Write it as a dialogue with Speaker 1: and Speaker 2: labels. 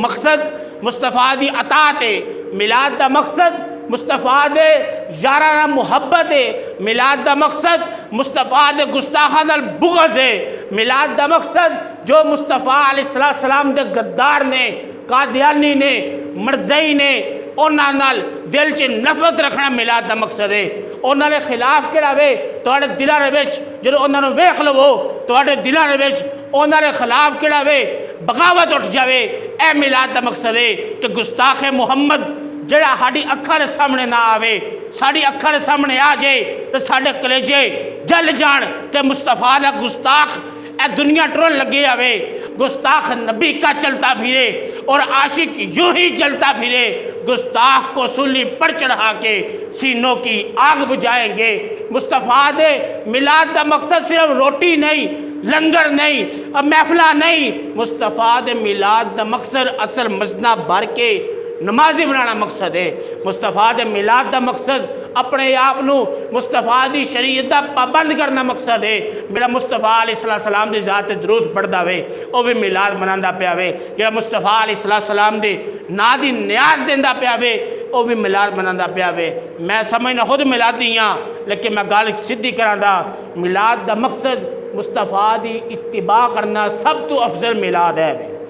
Speaker 1: مقصد مصطفیٰ دی اطاعت ہے، میلاد دا مقصد مصطفیٰ دے یارانہ محبت ہے، میلاد دا مقصد مصطفیٰ دے گستاخاں نال بغض ہے، میلاد دا مقصد جو مصطفیٰ علیہ السلام دے غدار نے، قادیانی نے، مرزائی نے، انہاں نال دل چ نفرت رکھنا میلاد دا مقصد ہے۔ انہاں دے خلاف کہڑا وے تواڈے دلاں دے وچ جدوں انہاں نوں ویکھ لو تواڈے دلاں دے وچ انہاں دے خلاف کہڑا وے بغاوت اٹھ جاوے، اے میلاد دا مقصد ہے کہ گستاخ محمد جڑا ساڈی اکھاں دے سامنے نہ آوے، ساڈی اکھاں دے سامنے آ جائے تے ساڈے کلیجے جل جان تے مصطفیٰ دا گستاخ اے دنیا ٹرن لگے آوے، گستاخ نبی کا چلتا پھرے اور عاشق یوں ہی جلتا پھرے، گستاخ کو سولی پر چڑھا کے سینوں کی آگ بجھائیں گے۔ مصطفیٰ دے میلاد دا مقصد صرف روٹی نہیں، لنگر نہیں، محفلہ نہیں، مصطفیٰ دے میلاد دا مقصد اصل مزنہ بھر کے نمازی بنانا مقصد ہے۔ مصطفیٰ دے میلاد دا مقصد اپنے آپ نو مصطفیٰ دی شریعت دا پابند کرنا مقصد ہے۔ میرا مصطفیٰ علیہ السلام دی ذات درود پڑھدا وے او بھی میلاد مناندا پیا وے، جڑا مصطفیٰ علیہ السلام دے نا دی نیاز دیندا پیا وے او بھی میلاد مناندا پیا وے۔ میں سمجھنا خود میلادی ہاں لیکن میں گل سدھی کراندا، میلاد دا مقصد مصطفیٰ دی اتباع کرنا سب تو افضل میلاد ہے۔